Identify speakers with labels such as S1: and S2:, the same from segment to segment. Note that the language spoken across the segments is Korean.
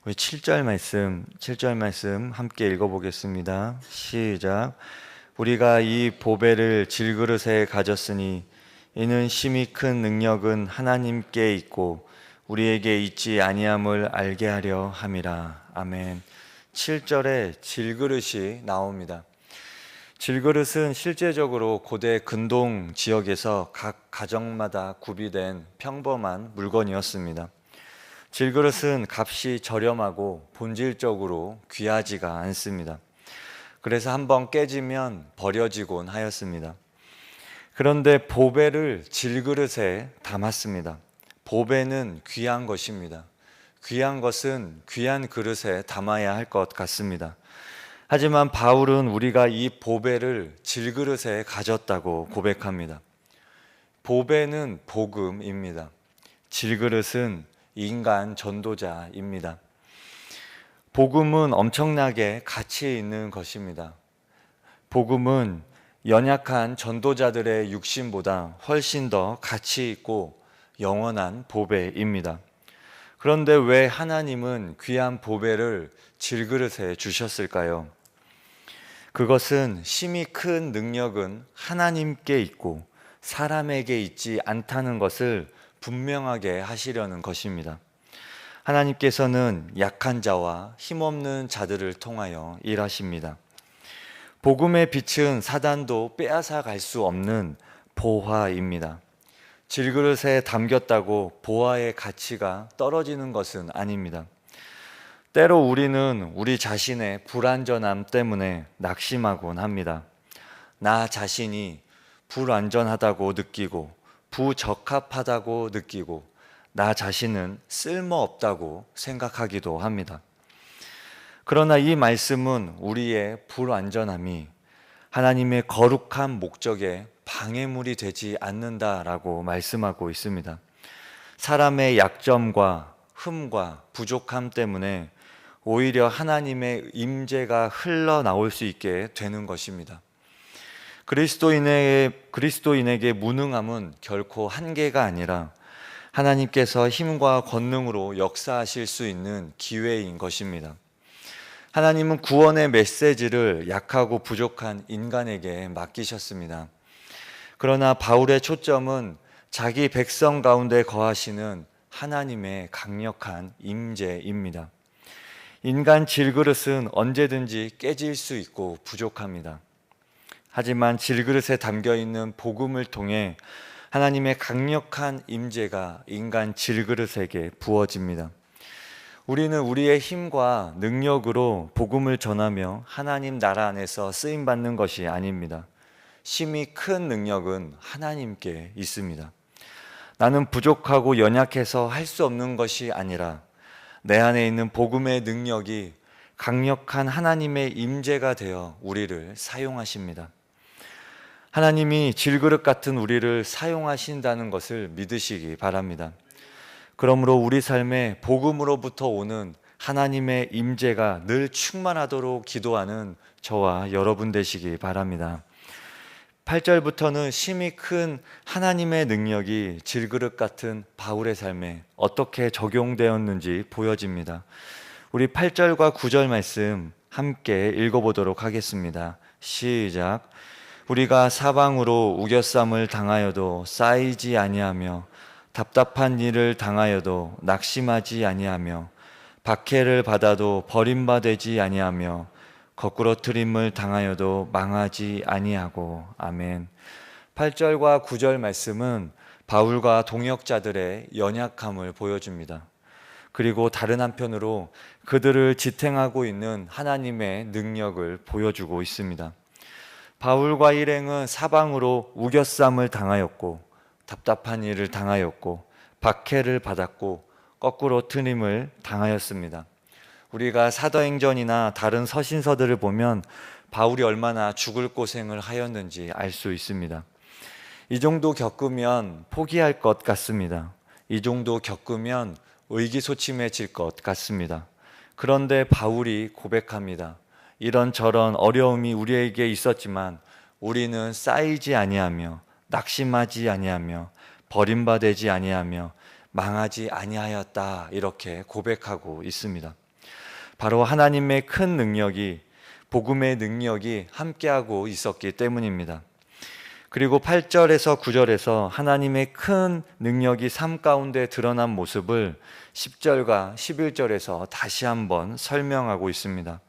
S1: 우리 7절 말씀 함께 읽어보겠습니다. 시작. 우리가 이 보배를 질그릇에 가졌으니 이는 심히 큰 능력은 하나님께 있고 우리에게 있지 아니함을 알게 하려 함이라. 아멘. 7절에 질그릇이 나옵니다. 질그릇은 실제적으로 고대 근동 지역에서 각 가정마다 구비된 평범한 물건이었습니다. 질그릇은 값이 저렴하고 본질적으로 귀하지가 않습니다. 그래서 한번 깨지면 버려지곤 하였습니다. 그런데 보배를 질그릇에 담았습니다. 보배는 귀한 것입니다. 귀한 것은 귀한 그릇에 담아야 할 것 같습니다. 하지만 바울은 우리가 이 보배를 질그릇에 가졌다고 고백합니다. 보배는 복음입니다. 질그릇은 인간 전도자입니다. 복음은 엄청나게 가치 있는 것입니다. 복음은 연약한 전도자들의 육신보다 훨씬 더 가치 있고 영원한 보배입니다. 그런데 왜 하나님은 귀한 보배를 질그릇에 주셨을까요? 그것은 심히 큰 능력은 하나님께 있고 사람에게 있지 않다는 것을 분명하게 하시려는 것입니다. 하나님께서는 약한 자와 힘없는 자들을 통하여 일하십니다. 복음의 빛은 사단도 빼앗아 갈 수 없는 보화입니다. 질그릇에 담겼다고 보화의 가치가 떨어지는 것은 아닙니다. 때로 우리는 우리 자신의 불완전함 때문에 낙심하곤 합니다. 나 자신이 불완전하다고 느끼고 부적합하다고 느끼고 나 자신은 쓸모없다고 생각하기도 합니다. 그러나 이 말씀은 우리의 불완전함이 하나님의 거룩한 목적에 방해물이 되지 않는다라고 말씀하고 있습니다. 사람의 약점과 흠과 부족함 때문에 오히려 하나님의 임재가 흘러나올 수 있게 되는 것입니다. 그리스도인에게 무능함은 결코 한계가 아니라 하나님께서 힘과 권능으로 역사하실 수 있는 기회인 것입니다. 하나님은 구원의 메시지를 약하고 부족한 인간에게 맡기셨습니다. 그러나 바울의 초점은 자기 백성 가운데 거하시는 하나님의 강력한 임재입니다. 인간 질그릇은 언제든지 깨질 수 있고 부족합니다. 하지만 질그릇에 담겨있는 복음을 통해 하나님의 강력한 임재가 인간 질그릇에게 부어집니다. 우리는 우리의 힘과 능력으로 복음을 전하며 하나님 나라 안에서 쓰임받는 것이 아닙니다. 심히 큰 능력은 하나님께 있습니다. 나는 부족하고 연약해서 할 수 없는 것이 아니라 내 안에 있는 복음의 능력이 강력한 하나님의 임재가 되어 우리를 사용하십니다. 하나님이 질그릇 같은 우리를 사용하신다는 것을 믿으시기 바랍니다. 그러므로 우리 삶에 복음으로부터 오는 하나님의 임재가 늘 충만하도록 기도하는 저와 여러분 되시기 바랍니다. 8절부터는 심히 큰 하나님의 능력이 질그릇 같은 바울의 삶에 어떻게 적용되었는지 보여집니다. 우리 8절과 9절 말씀 함께 읽어보도록 하겠습니다. 시작. 우리가 사방으로 우겨쌈을 당하여도 쌓이지 아니하며 답답한 일을 당하여도 낙심하지 아니하며 박해를 받아도 버림받지 아니하며 거꾸로 트림을 당하여도 망하지 아니하고. 아멘. 8절과 9절 말씀은 바울과 동역자들의 연약함을 보여줍니다. 그리고 다른 한편으로 그들을 지탱하고 있는 하나님의 능력을 보여주고 있습니다. 바울과 일행은 사방으로 우겨쌈을 당하였고 답답한 일을 당하였고 박해를 받았고 거꾸로 트림을 당하였습니다. 우리가 사도행전이나 다른 서신서들을 보면 바울이 얼마나 죽을 고생을 하였는지 알 수 있습니다. 이 정도 겪으면 포기할 것 같습니다. 이 정도 겪으면 의기소침해질 것 같습니다. 그런데 바울이 고백합니다. 이런저런 어려움이 우리에게 있었지만 우리는 쌓이지 아니하며 낙심하지 아니하며 버림받지 아니하며 망하지 아니하였다, 이렇게 고백하고 있습니다. 바로 하나님의 큰 능력이, 복음의 능력이 함께하고 있었기 때문입니다. 그리고 8절에서 9절에서 하나님의 큰 능력이 삶 가운데 드러난 모습을 10절과 11절에서 다시 한번 설명하고 있습니다.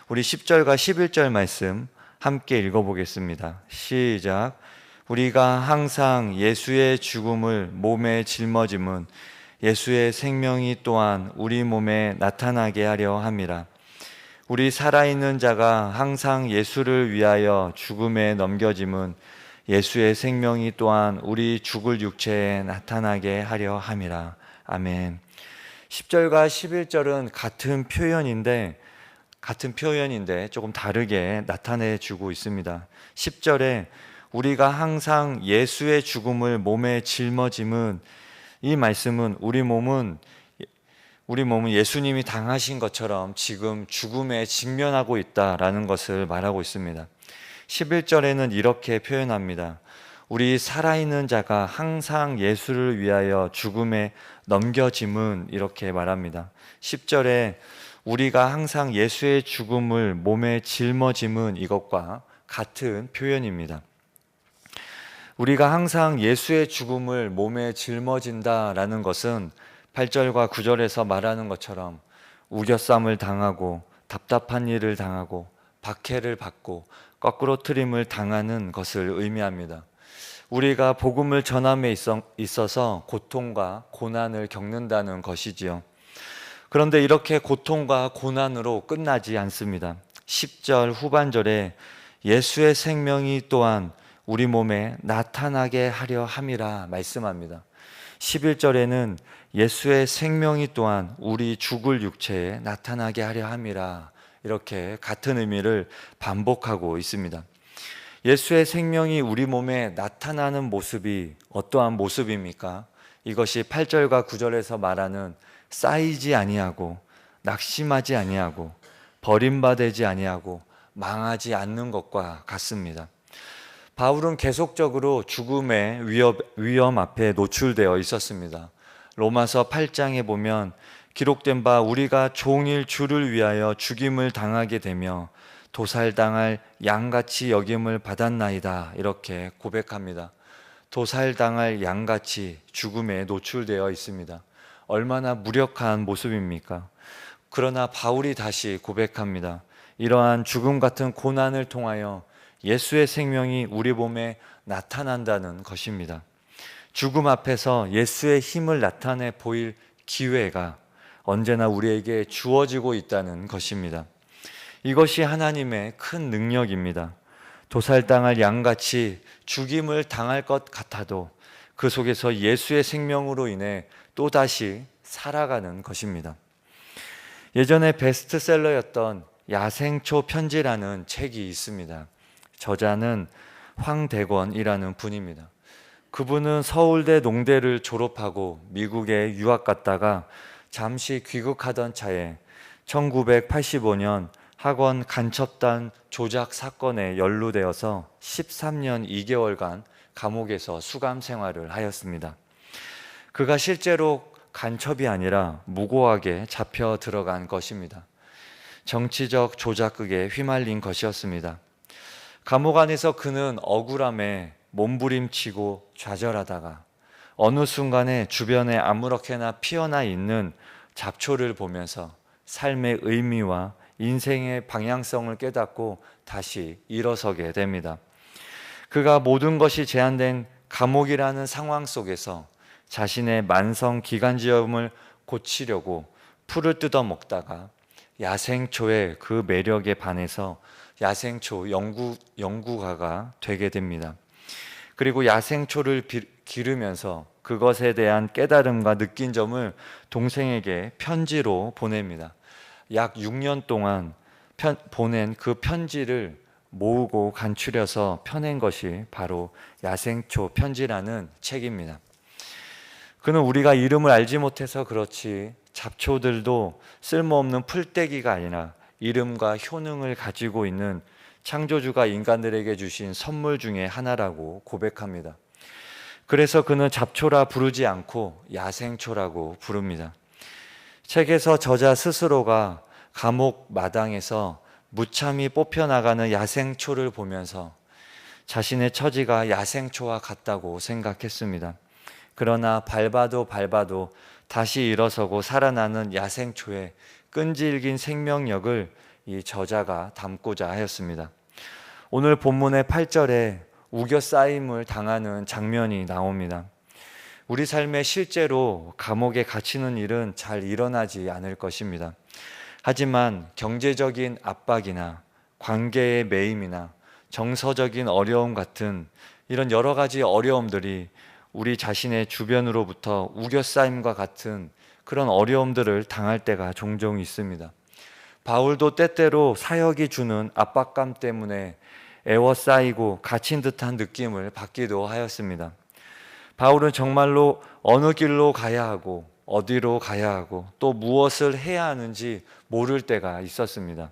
S1: 우리 10절과 11절 말씀 함께 읽어보겠습니다. 시작. 우리가 항상 예수의 죽음을 몸에 짊어짐은 예수의 생명이 또한 우리 몸에 나타나게 하려 함이라. 우리 살아있는 자가 항상 예수를 위하여 죽음에 넘겨짐은 예수의 생명이 또한 우리 죽을 육체에 나타나게 하려 함이라. 아멘. 10절과 11절은 같은 표현인데 조금 다르게 나타내 주고 있습니다. 10절에 우리가 항상 예수의 죽음을 몸에 짊어짐은, 이 말씀은 우리 몸은 예수님이 당하신 것처럼 지금 죽음에 직면하고 있다라는 것을 말하고 있습니다. 11절에는 이렇게 표현합니다. 우리 살아있는 자가 항상 예수를 위하여 죽음에 넘겨짐은, 이렇게 말합니다. 10절에 우리가 항상 예수의 죽음을 몸에 짊어짐은 이것과 같은 표현입니다. 우리가 항상 예수의 죽음을 몸에 짊어진다라는 것은 8절과 9절에서 말하는 것처럼 우겨쌈을 당하고 답답한 일을 당하고 박해를 받고 거꾸로 트림을 당하는 것을 의미합니다. 우리가 복음을 전함에 있어서 고통과 고난을 겪는다는 것이지요. 그런데 이렇게 고통과 고난으로 끝나지 않습니다. 10절 후반절에 예수의 생명이 또한 우리 몸에 나타나게 하려 함이라 말씀합니다. 11절에는 예수의 생명이 또한 우리 죽을 육체에 나타나게 하려 함이라, 이렇게 같은 의미를 반복하고 있습니다. 예수의 생명이 우리 몸에 나타나는 모습이 어떠한 모습입니까? 이것이 8절과 9절에서 말하는 쌓이지 아니하고 낙심하지 아니하고 버림받지 아니하고 망하지 않는 것과 같습니다. 바울은 계속적으로 죽음의 위험 앞에 노출되어 있었습니다. 로마서 8장에 보면 기록된 바 우리가 종일 주를 위하여 죽임을 당하게 되며 도살당할 양같이 여김을 받았나이다, 이렇게 고백합니다. 도살당할 양같이 죽음에 노출되어 있습니다. 얼마나 무력한 모습입니까? 그러나 바울이 다시 고백합니다. 이러한 죽음 같은 고난을 통하여 예수의 생명이 우리 몸에 나타난다는 것입니다. 죽음 앞에서 예수의 힘을 나타내 보일 기회가 언제나 우리에게 주어지고 있다는 것입니다. 이것이 하나님의 큰 능력입니다. 도살당할 양같이 죽임을 당할 것 같아도 그 속에서 예수의 생명으로 인해 또다시 살아가는 것입니다. 예전에 베스트셀러였던 야생초 편지라는 책이 있습니다. 저자는 황대권이라는 분입니다. 그분은 서울대 농대를 졸업하고 미국에 유학 갔다가 잠시 귀국하던 차에 1985년 학원 간첩단 조작 사건에 연루되어서 13년 2개월간 감옥에서 수감 생활을 하였습니다. 그가 실제로 간첩이 아니라 무고하게 잡혀 들어간 것입니다. 정치적 조작극에 휘말린 것이었습니다. 감옥 안에서 그는 억울함에 몸부림치고 좌절하다가 어느 순간에 주변에 아무렇게나 피어나 있는 잡초를 보면서 삶의 의미와 인생의 방향성을 깨닫고 다시 일어서게 됩니다. 그가 모든 것이 제한된 감옥이라는 상황 속에서 자신의 만성 기관지염을 고치려고 풀을 뜯어 먹다가 야생초의 그 매력에 반해서 야생초 연구가가 되게 됩니다. 그리고 야생초를 기르면서 그것에 대한 깨달음과 느낀 점을 동생에게 편지로 보냅니다. 약 6년 동안 보낸 그 편지를 모으고 간추려서 펴낸 것이 바로 야생초 편지라는 책입니다. 그는 우리가 이름을 알지 못해서 그렇지 잡초들도 쓸모없는 풀떼기가 아니라 이름과 효능을 가지고 있는 창조주가 인간들에게 주신 선물 중에 하나라고 고백합니다. 그래서 그는 잡초라 부르지 않고 야생초라고 부릅니다. 책에서 저자 스스로가 감옥 마당에서 무참히 뽑혀나가는 야생초를 보면서 자신의 처지가 야생초와 같다고 생각했습니다. 그러나 밟아도 다시 일어서고 살아나는 야생초의 끈질긴 생명력을 이 저자가 담고자 하였습니다. 오늘 본문의 8절에 우겨싸임을 당하는 장면이 나옵니다. 우리 삶에 실제로 감옥에 갇히는 일은 잘 일어나지 않을 것입니다. 하지만 경제적인 압박이나 관계의 매임이나 정서적인 어려움 같은 이런 여러 가지 어려움들이 우리 자신의 주변으로부터 우겨싸임과 같은 그런 어려움들을 당할 때가 종종 있습니다. 바울도 때때로 사역이 주는 압박감 때문에 애워싸이고 갇힌 듯한 느낌을 받기도 하였습니다. 바울은 정말로 어느 길로 가야 하고 어디로 가야 하고 또 무엇을 해야 하는지 모를 때가 있었습니다.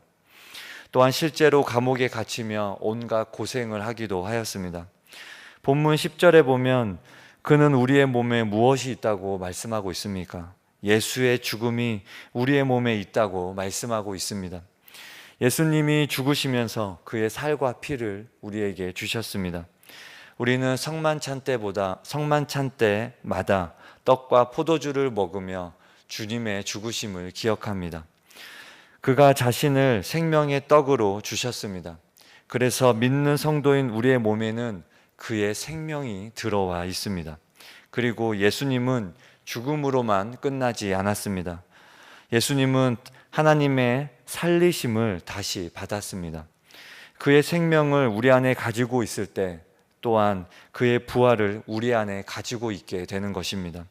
S1: 또한 실제로 감옥에 갇히며 온갖 고생을 하기도 하였습니다. 본문 10절에 보면 그는 우리의 몸에 무엇이 있다고 말씀하고 있습니까? 예수의 죽음이 우리의 몸에 있다고 말씀하고 있습니다. 예수님이 죽으시면서 그의 살과 피를 우리에게 주셨습니다. 우리는 성만찬 때마다 떡과 포도주를 먹으며 주님의 죽으심을 기억합니다. 그가 자신을 생명의 떡으로 주셨습니다. 그래서 믿는 성도인 우리의 몸에는 그의 생명이 들어와 있습니다. 그리고 예수님은 죽음으로만 끝나지 않았습니다. 예수님은 하나님의 살리심을 다시 받았습니다. 그의 생명을 우리 안에 가지고 있을 때 또한 그의 부활을 우리 안에 가지고 있게 되는 것입니다.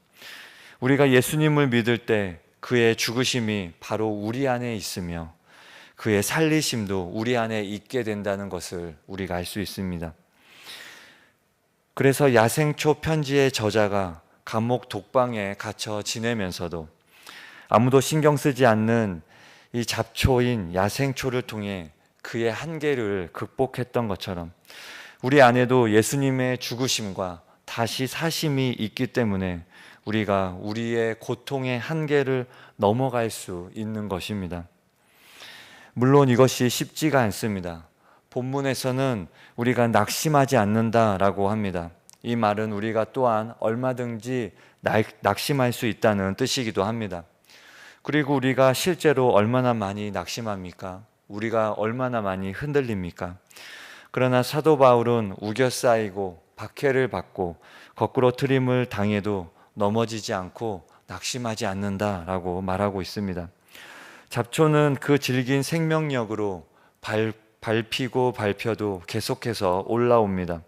S1: 우리가 예수님을 믿을 때 그의 죽으심이 바로 우리 안에 있으며 그의 살리심도 우리 안에 있게 된다는 것을 우리가 알 수 있습니다. 그래서 야생초 편지의 저자가 감옥 독방에 갇혀 지내면서도 아무도 신경 쓰지 않는 이 잡초인 야생초를 통해 그의 한계를 극복했던 것처럼 우리 안에도 예수님의 죽으심과 다시 사심이 있기 때문에 우리가 우리의 고통의 한계를 넘어갈 수 있는 것입니다. 물론 이것이 쉽지가 않습니다. 본문에서는 우리가 낙심하지 않는다라고 합니다. 이 말은 우리가 또한 얼마든지 낙심할 수 있다는 뜻이기도 합니다. 그리고 우리가 실제로 얼마나 많이 낙심합니까? 우리가 얼마나 많이 흔들립니까? 그러나 사도 바울은 우겨싸이고 박해를 받고 거꾸로 트림을 당해도 넘어지지 않고 낙심하지 않는다라고 말하고 있습니다. 잡초는 그 질긴 생명력으로 밟히고 밟혀도 계속해서 올라옵니다.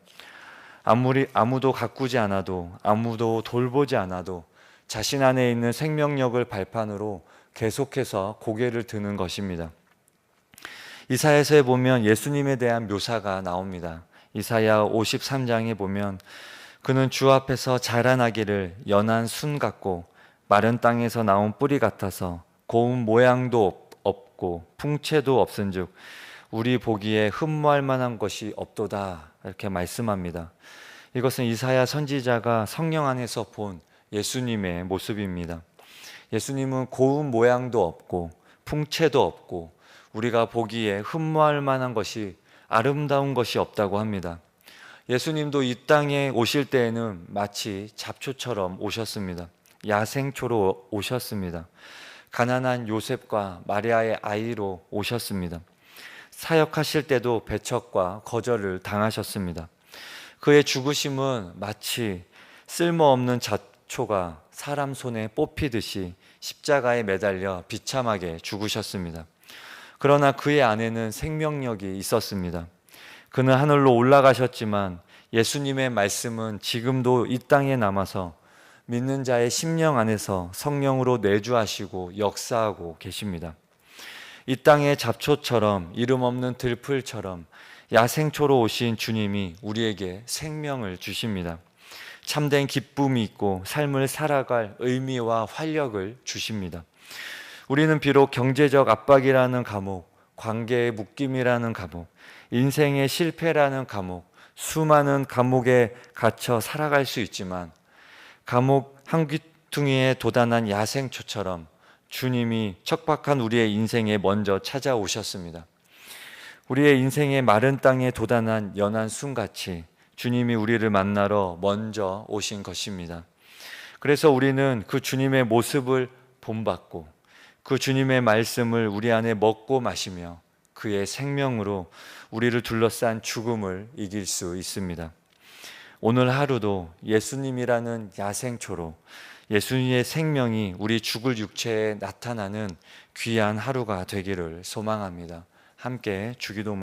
S1: 아무도 가꾸지 않아도 아무도 돌보지 않아도 자신 안에 있는 생명력을 발판으로 계속해서 고개를 드는 것입니다. 이사야서에 보면 예수님에 대한 묘사가 나옵니다. 이사야 53장에 보면 그는 주 앞에서 자라나기를 연한 순 같고 마른 땅에서 나온 뿌리 같아서 고운 모양도 없고 풍채도 없은즉 우리 보기에 흠모할 만한 것이 없도다 이렇게 말씀합니다. 이것은 이사야 선지자가 성령 안에서 본 예수님의 모습입니다. 예수님은 고운 모양도 없고 풍채도 없고 우리가 보기에 흠모할 만한 것이 아름다운 것이 없다고 합니다. 예수님도 이 땅에 오실 때에는 마치 잡초처럼 오셨습니다. 야생초로 오셨습니다. 가난한 요셉과 마리아의 아이로 오셨습니다. 사역하실 때도 배척과 거절을 당하셨습니다. 그의 죽으심은 마치 쓸모없는 잡초가 사람 손에 뽑히듯이 십자가에 매달려 비참하게 죽으셨습니다. 그러나 그의 안에는 생명력이 있었습니다. 그는 하늘로 올라가셨지만 예수님의 말씀은 지금도 이 땅에 남아서 믿는 자의 심령 안에서 성령으로 내주하시고 역사하고 계십니다. 이 땅의 잡초처럼 이름 없는 들풀처럼 야생초로 오신 주님이 우리에게 생명을 주십니다. 참된 기쁨이 있고 삶을 살아갈 의미와 활력을 주십니다. 우리는 비록 경제적 압박이라는 감옥, 관계의 묶임이라는 감옥, 인생의 실패라는 감옥, 수많은 감옥에 갇혀 살아갈 수 있지만 감옥 한 귀퉁이에 도단한 야생초처럼 주님이 척박한 우리의 인생에 먼저 찾아오셨습니다. 우리의 인생의 마른 땅에 돋아난 연한 순같이 주님이 우리를 만나러 먼저 오신 것입니다. 그래서 우리는 그 주님의 모습을 본받고 그 주님의 말씀을 우리 안에 먹고 마시며 그의 생명으로 우리를 둘러싼 죽음을 이길 수 있습니다. 오늘 하루도 예수님이라는 야생초로 예수님의 생명이 우리 죽을 육체에 나타나는 귀한 하루가 되기를 소망합니다. 함께 주기도